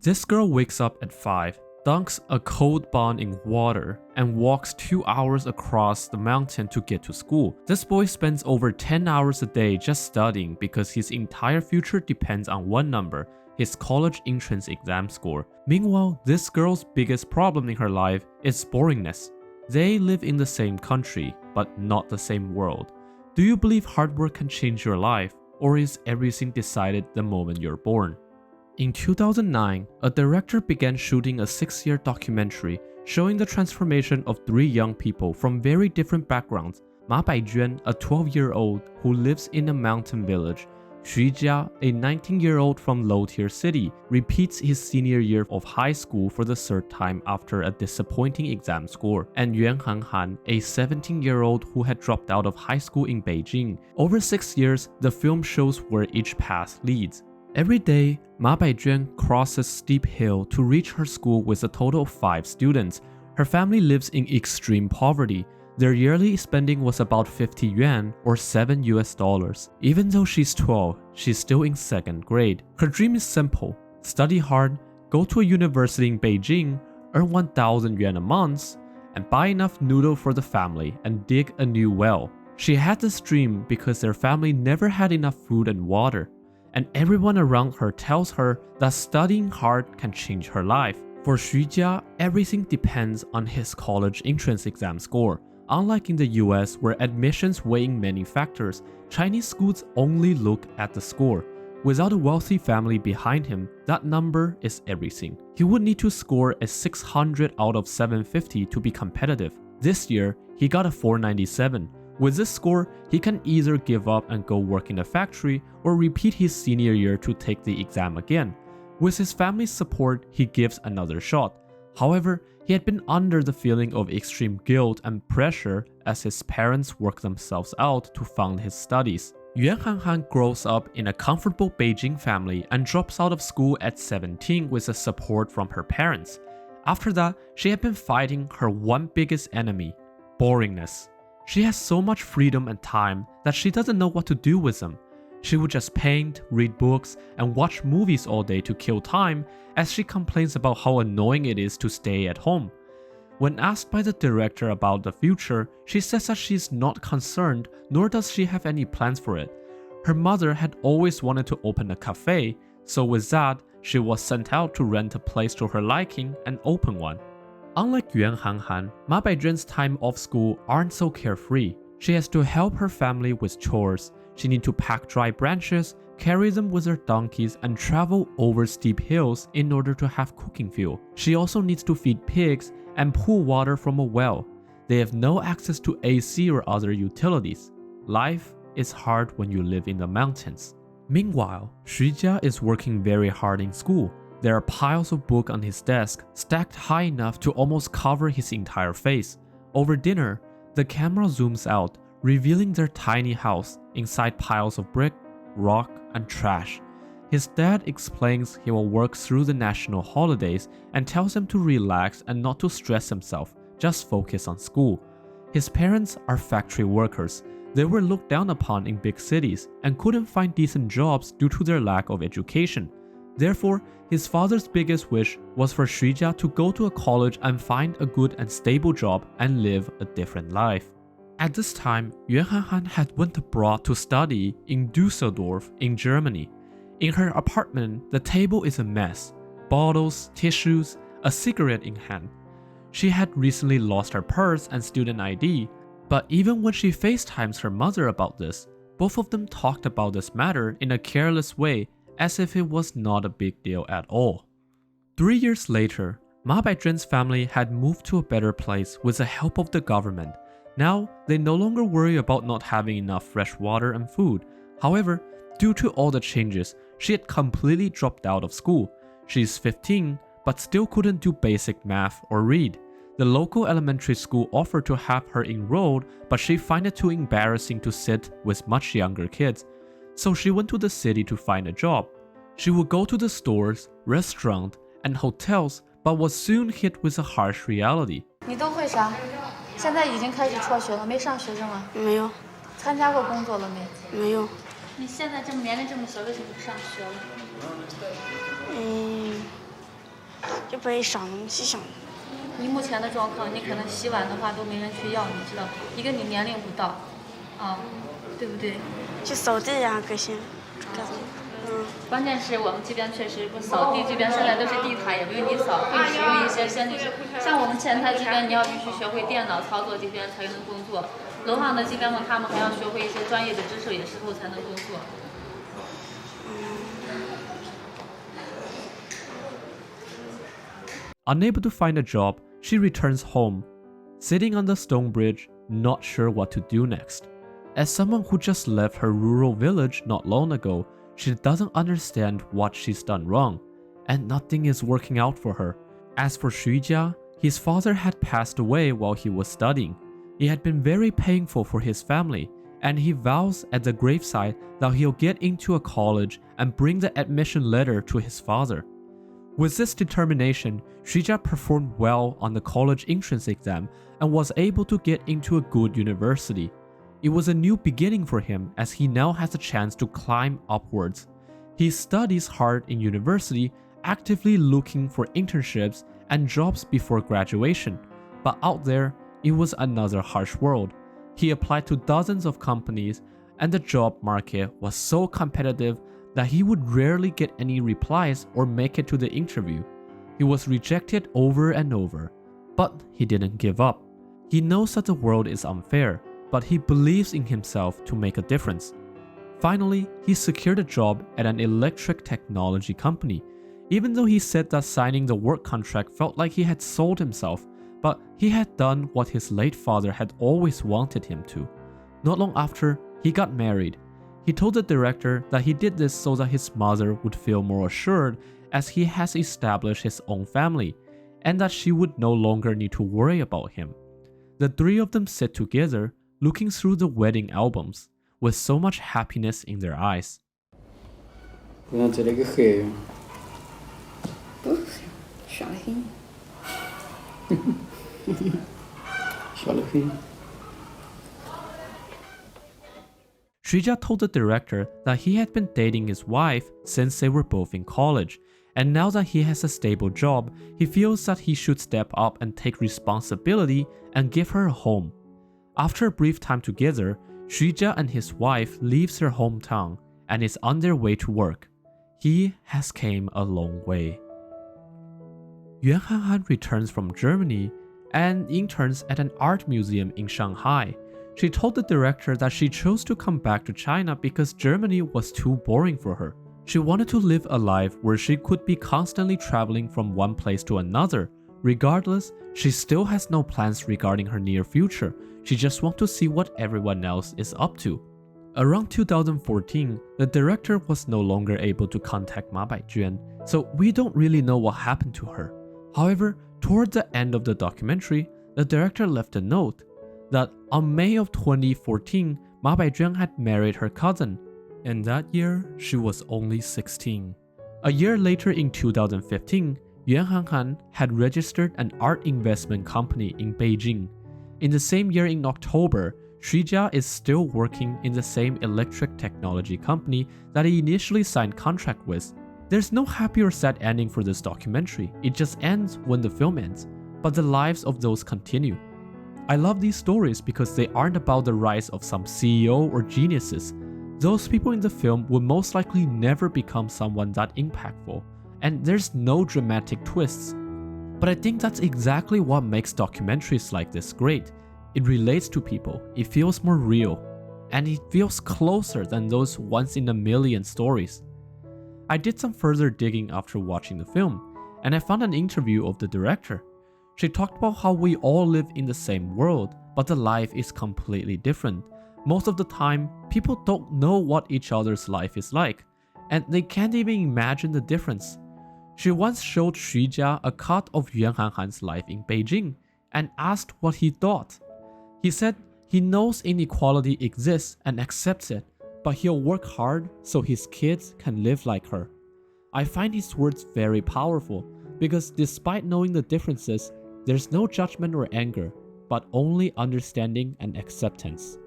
This girl wakes up at 5, dunks a cold bun in water, and walks 2 hours across the mountain to get to school. This boy spends over 10 hours a day just studying because his entire future depends on one number, his college entrance exam score. Meanwhile, this girl's biggest problem in her life is boringness. They live in the same country, but not the same world. Do you believe hard work can change your life, or is everything decided the moment you're born? In 2009, a director began shooting a 6-year documentary showing the transformation of 3 young people from very different backgrounds. Ma Baijuan, a 12-year-old who lives in a mountain village, Xu Jia, a 19-year-old from low-tier city, repeats his senior year of high school for the 3rd time after a disappointing exam score, and Yuan Hanhan, a 17-year-old who had dropped out of high school in Beijing. Over 6 years, the film shows where each path leads. Every day, Ma Baijuan crosses steep hill to reach her school with a total of 5 students. Her family lives in extreme poverty. Their yearly spending was about 50 yuan or $7 US. Even though she's 12, she's still in 2nd grade. Her dream is simple: study hard, go to a university in Beijing, earn 1,000 yuan a month, and buy enough noodle for the family and dig a new well. She had this dream because their family never had enough food and water, and everyone around her tells her that studying hard can change her life. For Xu Jia, everything depends on his college entrance exam score. Unlike in the US, where admissions weigh in many factors, Chinese schools only look at the score. Without a wealthy family behind him, that number is everything. He would need to score a 600 out of 750 to be competitive. This year, he got a 497. With this score, he can either give up and go work in a factory or repeat his senior year to take the exam again. With his family's support, he gives another shot. However, he had been under the feeling of extreme guilt and pressure as his parents worked themselves out to fund his studies. Yuan Hanhan grows up in a comfortable Beijing family and drops out of school at 17 with the support from her parents. After that, she had been fighting her one biggest enemy, boringness. She has so much freedom and time that she doesn't know what to do with them. She would just paint, read books, and watch movies all day to kill time, as she complains about how annoying it is to stay at home. When asked by the director about the future, she says that she's not concerned, nor does she have any plans for it. Her mother had always wanted to open a cafe, so with that, she was sent out to rent a place to her liking and open one. Unlike Yuan Hanhan, Ma Baijuan's time off school aren't so carefree. She has to help her family with chores. She needs to pack dry branches, carry them with her donkeys, and travel over steep hills in order to have cooking fuel. She also needs to feed pigs and pull water from a well. They have no access to AC or other utilities. Life is hard when you live in the mountains. Meanwhile, Xu Jia is working very hard in school. There are piles of books on his desk, stacked high enough to almost cover his entire face. Over dinner, the camera zooms out, revealing their tiny house inside piles of brick, rock, and trash. His dad explains he will work through the national holidays and tells him to relax and not to stress himself, just focus on school. His parents are factory workers. They were looked down upon in big cities and couldn't find decent jobs due to their lack of education. Therefore, his father's biggest wish was for Xu Jia to go to a college and find a good and stable job and live a different life. At this time, Yuan Hanhan had went abroad to study in Düsseldorf in Germany. In her apartment, the table is a mess. Bottles, tissues, a cigarette in hand. She had recently lost her purse and student ID, but even when she FaceTimes her mother about this, both of them talked about this matter in a careless way, as if it was not a big deal at all. 3 years later, Ma Baijuan's family had moved to a better place with the help of the government. Now, they no longer worry about not having enough fresh water and food. However, due to all the changes, she had completely dropped out of school. She's 15, but still couldn't do basic math or read. The local elementary school offered to have her enrolled, but she found it too embarrassing to sit with much younger kids. So she went to the city to find a job. She would go to the stores, restaurants, and hotels, but was soon hit with a harsh reality. 你都会啥？现在已经开始辍学了，没上学是吗？没有，参加过工作了没？没有。你现在这么年龄这么小，为什么不上学了？就不会想那么细想。你目前的状况，你可能洗碗的话都没人去要，你知道，一个你年龄不到，啊，对不对？就扫地呀，这些。关键是我们这边确实不扫地，这边现在都是地毯，也不用你扫，会使用一些先进。像我们前台这边，你要必须学会电脑操作这边才能工作。楼上的这边嘛，他们还要学会一些专业的知识，也是后才能工作。Unable to find a job, she returns home, sitting on the stone bridge, not sure what to do next. As someone who just left her rural village not long ago, she doesn't understand what she's done wrong, and nothing is working out for her. As for Xujia, his father had passed away while he was studying. It had been very painful for his family, and he vows at the graveside that he'll get into a college and bring the admission letter to his father. With this determination, Xujia performed well on the college entrance exam and was able to get into a good university. It was a new beginning for him as he now has a chance to climb upwards. He studies hard in university, actively looking for internships and jobs before graduation. But out there, it was another harsh world. He applied to dozens of companies, and the job market was so competitive that he would rarely get any replies or make it to the interview. He was rejected over and over, but he didn't give up. He knows that the world is unfair, but he believes in himself to make a difference. Finally, he secured a job at an electric technology company. Even though he said that signing the work contract felt like he had sold himself, but he had done what his late father had always wanted him to. Not long after, he got married. He told the director that he did this so that his mother would feel more assured as he has established his own family, and that she would no longer need to worry about him. The three of them sit together, looking through the wedding albums, with so much happiness in their eyes. 不能在那个黑哟。不是，傻得很。笑得很。Xujia told the director that he had been dating his wife since they were both in college, and now that he has a stable job, he feels that he should step up and take responsibility and give her a home. After a brief time together, Xujia and his wife leaves their hometown and is on their way to work. He has came a long way. Yuan Hanhan returns from Germany and interns at an art museum in Shanghai. She told the director that she chose to come back to China because Germany was too boring for her. She wanted to live a life where she could be constantly traveling from one place to another. Regardless, she still has no plans regarding her near future. She just wants to see what everyone else is up to. Around 2014, the director was no longer able to contact Ma Baijuan, so we don't really know what happened to her. However, toward the end of the documentary, the director left a note that on May of 2014, Ma Baijuan had married her cousin, and that year she was only 16. A year later in 2015, Yuan Hanhan had registered an art investment company in Beijing. In the same year in October, Xujia is still working in the same electric technology company that he initially signed contract with. There's no happy or sad ending for this documentary, it just ends when the film ends, but the lives of those continue. I love these stories because they aren't about the rise of some CEO or geniuses. Those people in the film will most likely never become someone that impactful, and there's no dramatic twists. But I think that's exactly what makes documentaries like this great. It relates to people, it feels more real, and it feels closer than those once-in-a-million stories. I did some further digging after watching the film, and I found an interview of the director. She talked about how we all live in the same world, but the life is completely different. Most of the time, people don't know what each other's life is like, and they can't even imagine the difference. She once showed Xujia a cut of Yuan Hanhan's life in Beijing and asked what he thought. He said he knows inequality exists and accepts it, but he'll work hard so his kids can live like her. I find his words very powerful because despite knowing the differences, there's no judgment or anger, but only understanding and acceptance.